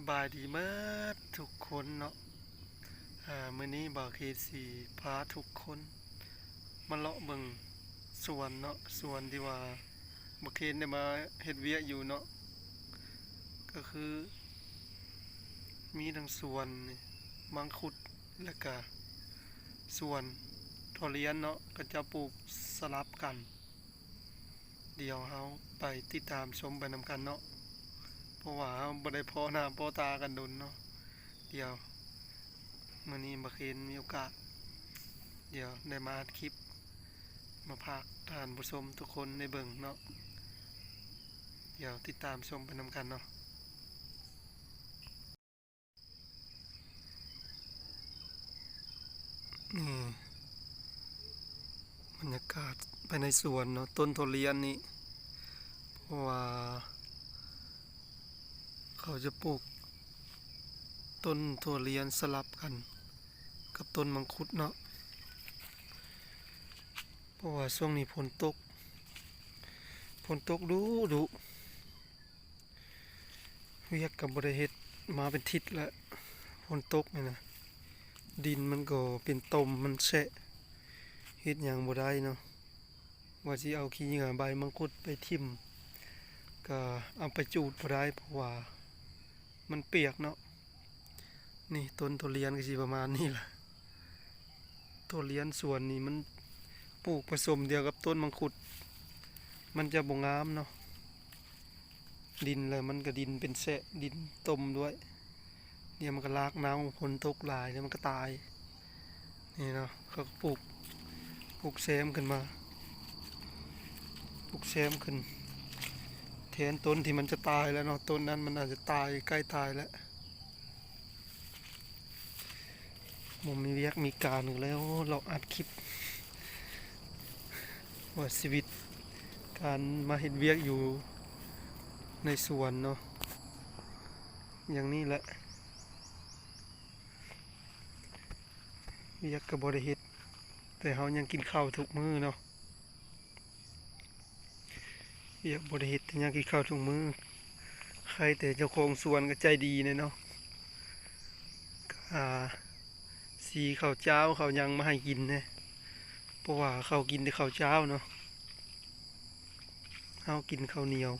บายดีมากทุกคนเนาะมื้อนี้บ่าวเคสีพาทุกคนมาเลาะเบิ่งสวนเนาะสวนที่ว่าบ่าวเคได้มาเฮ็ดเวียกอยู่เนาะก็คือมีทั้งสวนนี่มังคุดแล้วก็สวนทุเรียนเนาะก็จะปลูกสลับกันเดี๋ยวเฮาไปติดตามชมไปนำกันเนาะเพราะว่าเฮาบ่ได้พ้อหน้าพ้อตากันดนเนาะเดี๋ยวมื้อนี้บ่าวเคมีโอกาสเดี๋ยวได้มาอัดคลิปมาพากท่านผู้ชมทุกคนในเบิ่งเนาะเดี๋ยวติดตามชมไปนำกันเนาะนี่บรรยากาศภายในสวนเนาะต้นทุเรียนนี่เพราะว่าเขาจะปลูกต้นทุเรียนสลับกันกับต้นมังคุดเนาะเพราะว่าช่วงนี้ฝนตกดุเวียกกับ่ได้เฮ็ดมาเป็นทิศแล้วฝนตกนี่นะดินมันก็เป็นตมมันแฉะเฮ็ดหยังบ่ได้เนาะว่าสิเอาขี้เหงื่อใบมังคุดไปทิ่มก็เอาไปจูดบ่ได้เพราะว่ามันเปียกเนาะนี่ต้นทุเรียนก็สิประมาณนี้ล่ะทุเรียนสวนนี้มันปลูกผสมเดียวกับต้นมังคุดมันจะบ่งามเนาะดินแล้วมันก็ดินเป็นแฉะดินตมด้วยเดี๋ยวมันก็รากน้ำฝนตกหลายแล้วมันก็ตายนี่เนาะเขาก็ปลูกแซมขึ้นมาปลูกแซมขึ้นแทนต้นที่มันจะตายแล้วเนาะต้นนั้นมันอาจจะตายใกล้ตายแล้วผมมีเวียกมีการอีกแล้วเราอัดคลิปว่าชีวิตการมาเห็นเวียกอยู่ในสวนเนาะอย่างนี้แหละเวียกกับบริเฮ็ดแต่เขายังกินข้าวทุกมื้อเนาะเวียกบริเฮ็ดแต่ยังกินข้าวทุกมื้อใครแต่เจ้าของสวนก็ใจดีเนาะอ่าสีข้าวเจ้าเขายังมาให้กินเนี่ยเพราะว่าเขากินแต่ข้าวเจ้าเนาะเขากินข้าวเหนียว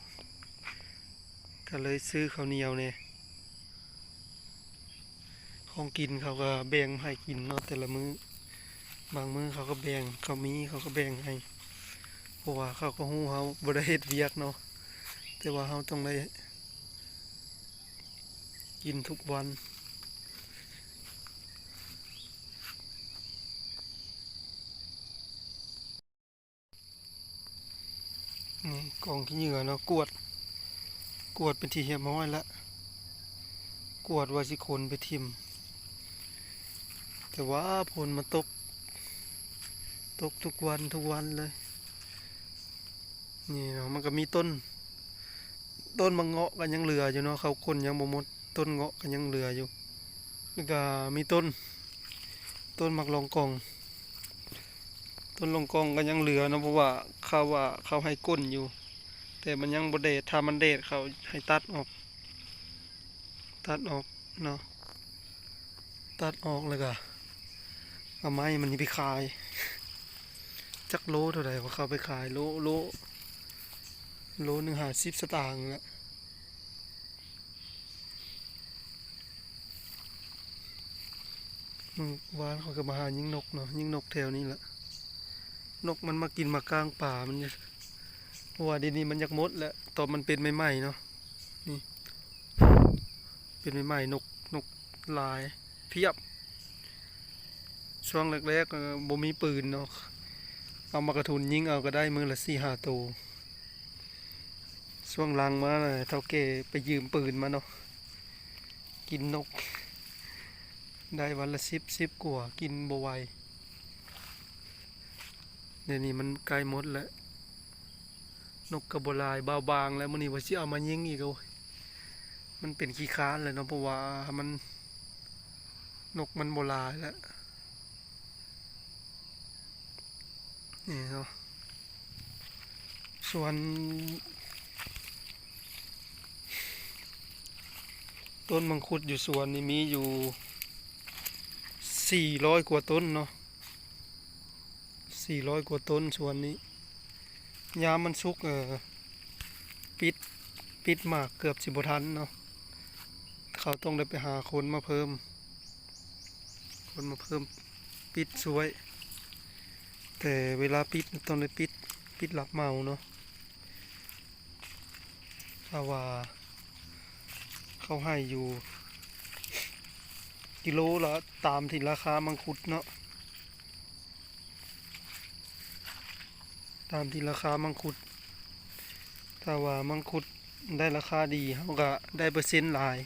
ก็เลยซื้อข้าวเหนียวเนี่ยของกินเขาก็แบ่งให้กินเนาะแต่ละมื้อบางมื้อเขาก็แบ่งเขาก็แบ่งให้เพราะว่าเขาก็ฮู้เขาบ่ได้เฮ็ดเวียกเนาะแต่ว่าเขาต้องได้กินทุกวันนี่กองขี้เหงื่อเนาะกวดเป็นที่เรียบร้อยแล้วกวดว่าสิคนไปทิ่มแต่ว่าฝนมันตกทุกวันเลยนี่เนาะมันก็มีต้นมะเงาะกันยังเหลืออยู่เนาะเขาคนยังบ่หมดต้นเงาะกันยังเหลืออยู่แล้วก็มีต้นมักลองกองต้นลองกองก็ยังเหลือเนาะเพราะว่าเขาให้ก้นอยู่แต่มันยังบ่เดดถ้ามันเดดเขาให้ตัดออกเนาะตัดออกแล้วก็เอาไม้มันนี่ไปขายจักโลเท่าไหร่ว่าเขาไปขายโลหนึ่ง50 สตางค์ละมึงวานเขาก็มาหายิงนกเนาะยิงนกแถวนี้แหละนกมันมากินมากลางป่ามันเพราะว่าเดี๋ยวนี้มันอยากหมดแล้วตอนมันเป็นใหม่ๆเนาะนี่เป็นใหม่ๆนกลายเพียบช่วงแรกๆบ่มีปืนเนาะเอามากระทุนยิงเอาก็ได้มือละ4-5 ตัวช่วงหลังมาเลยเท่าแก่ไปยืมปืนมาเนาะกินนกได้วันละ10กว่ากินบ่ไหวเดี๋ยวนี้มันใกล้หมดแล้วนกกระบหลายเบาบางแล้วมื้อนี้ว่าสิเอามายิงอีกโอ้ยมันเป็นขี้ค้านเลยเนาะเพราะว่ามันนกมันบ่หลายแล้วนี่เนาะส่วน ต้นมังคุดอยู่สวนนี่มีอยู่400กว่าต้นเนาะ400กว่าต้นสวนนี้ยามมันสุกปิดปิดมากเกือบสิบ่ทันเนาะเขาต้องได้ไปหาคนมาเพิ่มปิดสวยแต่เวลาปิดต้องได้ปิดหลับเมาเนาะถ้าว่าเขาให้อยู่กิโลละตามที่ราคามังคุดเนาะตามที่ราคามังคุดถ้าว่ามังคุดได้ราคาดีเขาก็ได้เปอร์เซ็นต์หลาย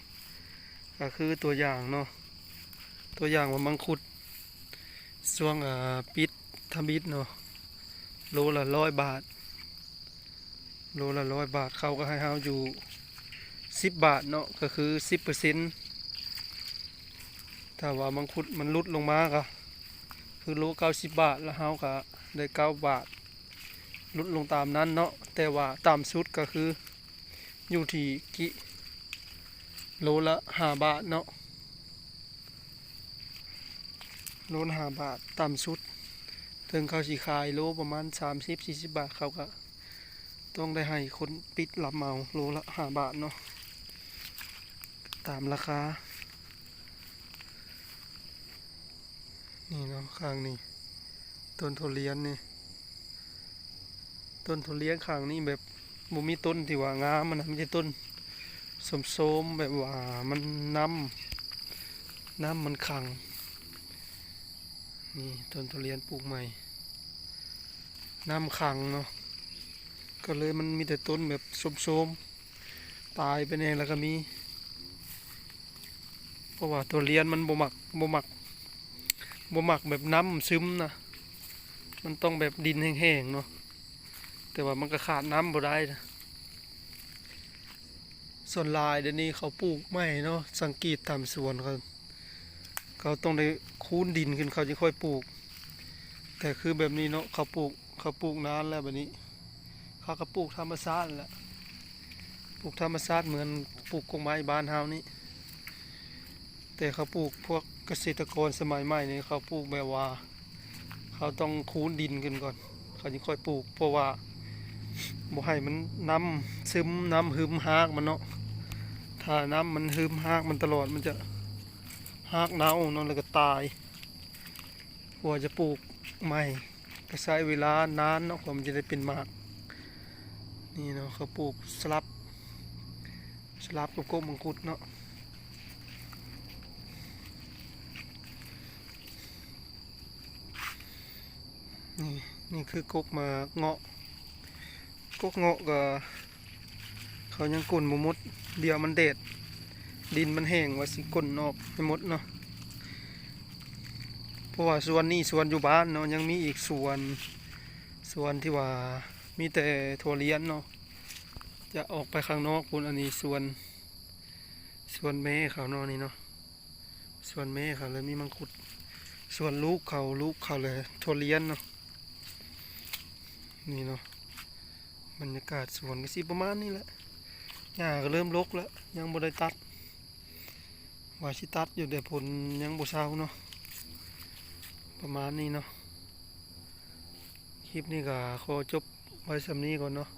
ก็คือตัวอย่างเนาะตัวอย่างว่ามังคุดช่วงปิดทำบิดเนาะโลละ100 บาทโลละ100 บาทเขาก็ให้เราอยู่10 บาทเนาะก็คือ10%ถ้าว่ามังคุดมันลดลงมาก็คือโล90 บาทแล้วเราก็ได้9 บาทลดลงตามนั้นเนาะแต่ว่าต่ำสุดก็คืออยู่ที่โลละ5 บาทเนาะโลละ5 บาทต่ำสุดถึงเขาสิขายโลประมาณ30-40 บาทเขาก็ต้องได้ให้คนปิดรับเหมาโลละ5 บาทเนาะตามราคานี่เนาะข้างนี้ต้นทุเรียนนี่ต้นทุเรียนข้างนี้แบบบ่มีต้นที่ว่างามมันนะไม่ใช่ต้นสมๆแบบว่ามันน้ำมันขังนี่ต้นทุเรียนปลูกใหม่น้ำขังเนาะก็เลยมันมีแต่ต้นแบบสมๆตายไปเองแล้วก็มีเพราะว่าทุเรียนมันบ่มักแบบน้ำซึมนะมันต้องแบบดินแห้งๆเนาะแต่ว่ามันก็ขาดน้ำบ่ได้นะส่วนลายเดี๋ยวนี้เขาปลูกไม่เนาะสังเกตตามสวนเขาต้องได้คูนดินขึ้นเขาจะค่อยปลูกแต่คือแบบนี้เนาะเขาปลูกนานแล้วแบบนี้เขาก็ปลูกธรรมชาติแหละปลูกธรรมชาติเหมือนปลูกกงไม้บ้านเฮานี่แต่เขาปลูกพวกเกษตรกรสมัยใหม่นี่เขาปลูกแบบว่าเขาต้องคูนดินขึ้นก่อนเขาจะค่อยปลูกเพราะว่าบ่ให้มันน้ำซึมน้ำหึมหากมันเนาะถ้าน้ำมันหึมหากมันตลอดมันจะหากเน่าเนาะแล้วก็ตายกว่าจะปลูกใหม่ก็ใช้เวลานานเนาะกว่ามันจะได้เป็นหมากนี่เนาะเขาปลูกสลับกับกบมังคุดเนาะนี่คือกกมาเงาะก็เขายังกุ่นมุดเดียวมันเด็ดดินมันแห้งว่าสิกุ่นออกไปหมดเนาะเพราะว่าสวนนี้สวนอยู่บ้านเนาะยังมีอีกสวนที่ว่ามีแต่ถั่วเลี้ยนเนาะจะออกไปข้างนอกพุ่นอันนี้สวนแม่เขาเนาะนี่เนาะสวนแม่เขาเลยมีมังคุดส่วนลูกเขาเลยถั่วเลี้ยนเนาะนี่เนาะบรรยากาศสวนก็สิประมาณนี้แหละหญ้าก็เริ่มรกแล้วยังบ่ได้ตัดว่าสิตัดอยู่แต่ผลยังบ่เช้าเนาะประมาณนี้เนาะคลิปนี้ก็ขอจบไว้สำนี้ก่อนเนาะ